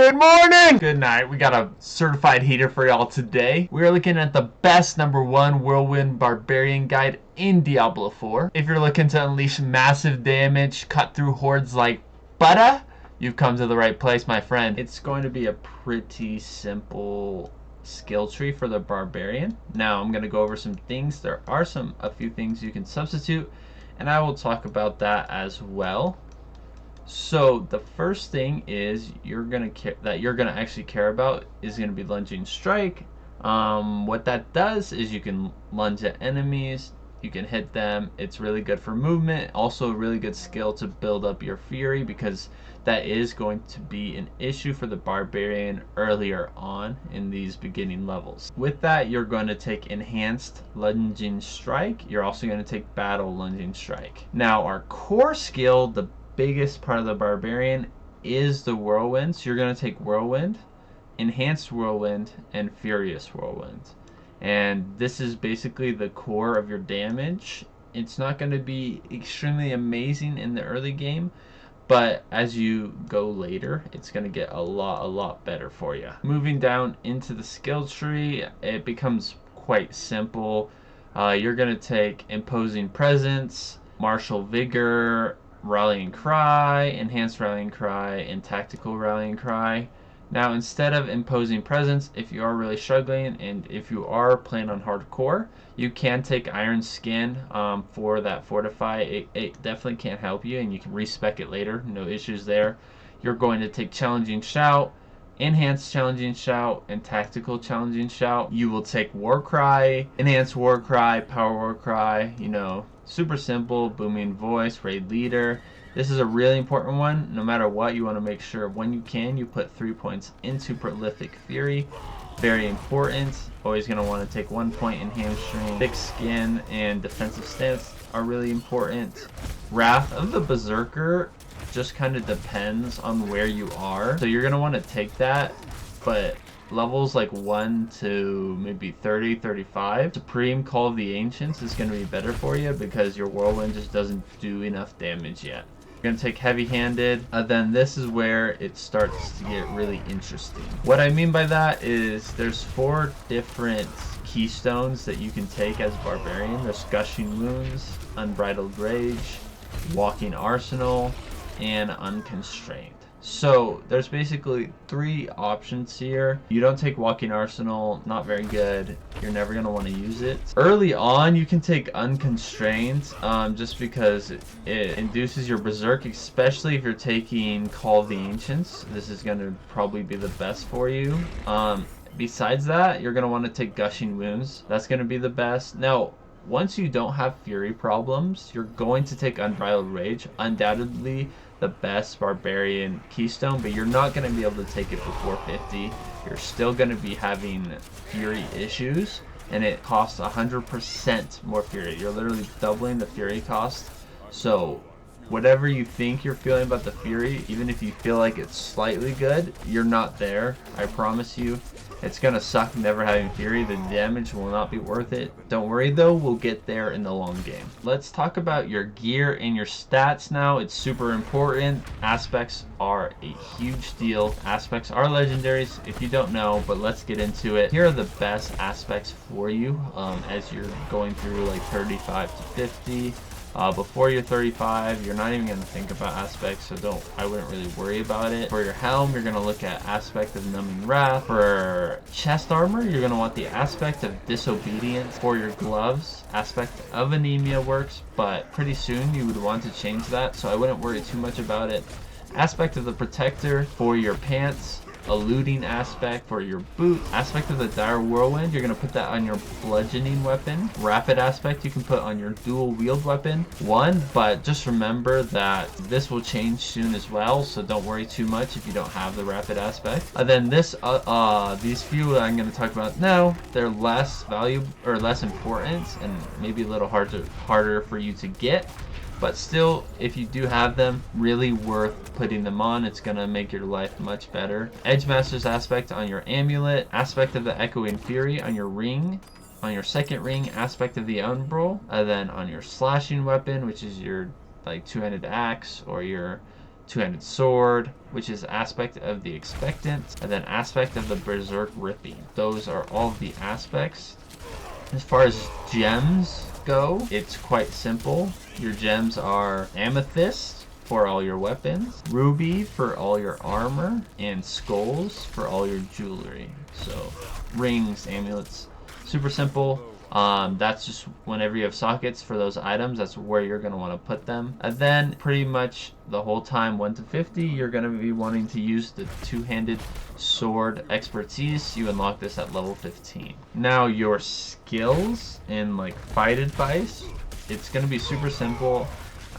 Good morning! Good night. We got a certified heater for y'all today. We are looking at the best #1 Whirlwind Barbarian guide in Diablo 4. If you're looking to unleash massive damage, cut through hordes like butter, you've come to the right place, my friend. It's going to be a pretty simple skill tree for the Barbarian. Now I'm going to go over some things. There are a few things you can substitute, and I will talk about that as well. So the first thing is you're gonna actually care about is gonna be lunging strike. What that does is you can lunge at enemies, you can hit them. It's really good for movement. Also a really good skill to build up your fury, because that is going to be an issue for the Barbarian earlier on in these beginning levels. With that, you're going to take enhanced lunging strike. You're also going to take battle lunging strike. Now our core skill, the biggest part of the Barbarian, is the Whirlwind. So you're going to take Whirlwind, Enhanced Whirlwind, and Furious Whirlwind. And this is basically the core of your damage. It's not going to be extremely amazing in the early game, but as you go later, it's going to get a lot better for you. Moving down into the skill tree, it becomes quite simple. You're going to take Imposing Presence, Martial Vigor, Rallying Cry, Enhanced Rallying Cry, and Tactical Rallying Cry. Now, instead of Imposing Presence, if you are really struggling and if you are playing on hardcore, you can take Iron Skin for that Fortify. It definitely can't help you, and you can respec it later. No issues there. You're going to take Challenging Shout, Enhanced Challenging Shout, and Tactical Challenging Shout. You will take War Cry, Enhanced War Cry, Power War Cry, you know, super simple. Booming Voice, Raid Leader. This is a really important one. No matter what, you want to make sure when you can, you put 3 points into Prolific Fury. Very important. Always going to want to take 1 point in Hamstring. Thick Skin and Defensive Stance are really important. Wrath of the Berserker just kind of depends on where you are. So you're going to want to take that, but levels like 1 to maybe 30, 35. Supreme Call of the Ancients is going to be better for you because your Whirlwind just doesn't do enough damage yet. You're going to take Heavy-Handed. Then this is where it starts to get really interesting. What I mean by that is there's 4 different keystones that you can take as Barbarian. There's Gushing Wounds, Unbridled Rage, Walking Arsenal, and Unconstrained. So there's basically 3 options here. You don't take Walking Arsenal, not very good. You're never going to want to use it. Early on, you can take Unconstrained just because it induces your Berserk, especially if you're taking Call of the Ancients. This is going to probably be the best for you. Besides that, you're going to want to take Gushing Wounds. That's going to be the best. Now, once you don't have Fury problems, you're going to take Unbridled Rage. Undoubtedly the best Barbarian keystone, but you're not going to be able to take it for 450. You're still going to be having Fury issues, and it costs 100% more Fury. You're literally doubling the Fury cost. So whatever you think you're feeling about the Fury, even if you feel like it's slightly good, you're not there. I promise you. It's gonna suck never having Fury. The damage will not be worth it. Don't worry though, we'll get there in the long game. Let's talk about your gear and your stats now. It's super important. Aspects are a huge deal. Aspects are legendaries if you don't know, but let's get into it. Here are the best aspects for you as you're going through like 35 to 50. Before you're 35, you're not even going to think about aspects, so I wouldn't really worry about it. For your helm, you're going to look at aspect of Numbing Wrath. For chest armor, you're going to want the aspect of Disobedience. For your gloves, aspect of Anemia works, but pretty soon you would want to change that, so I wouldn't worry too much about it. Aspect of the Protector. For your pants, Eluding aspect. For your boot, aspect of the Dire Whirlwind, you're going to put that on your bludgeoning weapon. Rapid aspect you can put on your dual wield weapon 1, but just remember that this will change soon as well, so don't worry too much if you don't have the rapid aspect. Then these few that I'm going to talk about now, they're less valuable or less important and maybe a little harder for you to get. But still, if you do have them, really worth putting them on. It's going to make your life much better. Edgemaster's aspect on your amulet. Aspect of the Echoing Fury on your ring. On your second ring, aspect of the Umbral. And then on your slashing weapon, which is your like 2-handed axe or your two-handed sword, which is aspect of the expectant, and then aspect of the berserk ripping. Those are all the aspects. As far as gems go, it's quite simple. Your gems are amethyst for all your weapons, ruby for all your armor, and skulls for all your jewelry. So rings, amulets, super simple. That's just whenever you have sockets for those items, that's where you're going to want to put them. And then pretty much the whole time 1 to 50, you're going to be wanting to use the two-handed sword expertise. You unlock this at level 15. Now your skills in like fight advice, it's going to be super simple.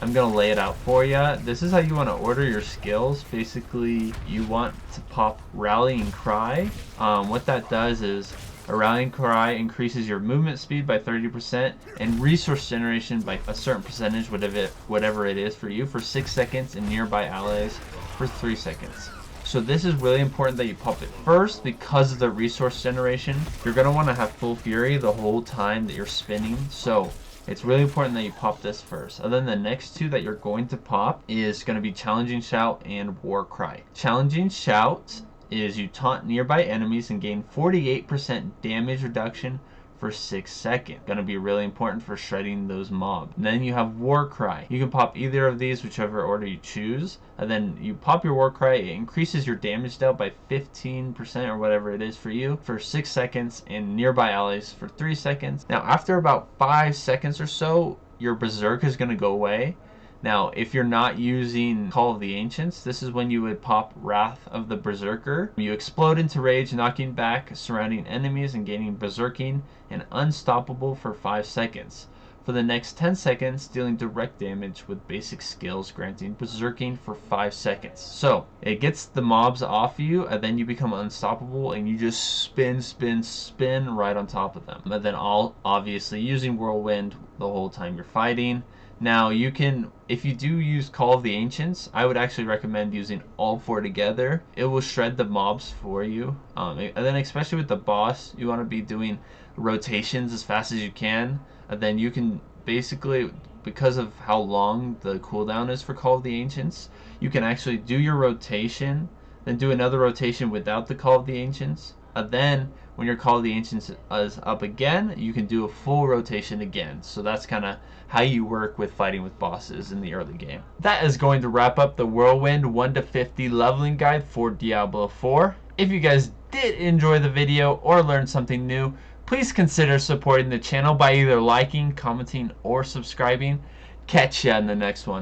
I'm going to lay it out for you. This is how you want to order your skills. Basically, you want to pop Rallying Cry. What that does is a Rallying Cry increases your movement speed by 30% and resource generation by a certain percentage, whatever it is for you, for 6 seconds, and nearby allies for 3 seconds. So this is really important that you pop it first because of the resource generation. You're going to want to have full fury the whole time that you're spinning. So it's really important that you pop this first. And then the next two that you're going to pop is going to be Challenging Shout and War Cry. Challenging Shout is you taunt nearby enemies and gain 48% damage reduction for 6 seconds. Gonna be really important for shredding those mobs. And then you have War Cry. You can pop either of these, whichever order you choose. And then you pop your War Cry, it increases your damage dealt by 15% or whatever it is for you for 6 seconds and nearby allies for 3 seconds. Now after about 5 seconds or so, your Berserk is gonna go away. Now, if you're not using Call of the Ancients, this is when you would pop Wrath of the Berserker. You explode into rage, knocking back surrounding enemies and gaining Berserking and Unstoppable for 5 seconds. For the next 10 seconds, dealing direct damage with basic skills, granting Berserking for 5 seconds. So, it gets the mobs off you, and then you become unstoppable, and you just spin, spin, spin right on top of them. But then obviously using Whirlwind the whole time you're fighting. Now you can, if you do use Call of the Ancients, I would actually recommend using all 4 together. It will shred the mobs for you. And then especially with the boss, you want to be doing rotations as fast as you can. And then you can basically, because of how long the cooldown is for Call of the Ancients, you can actually do your rotation, then do another rotation without the Call of the Ancients. And then when your Call of the Ancients is up again, you can do a full rotation again. So that's kind of how you work with fighting with bosses in the early game. That is going to wrap up the Whirlwind 1 to 50 leveling guide for Diablo 4. If you guys did enjoy the video or learn something new, please consider supporting the channel by either liking, commenting, or subscribing. Catch ya in the next one.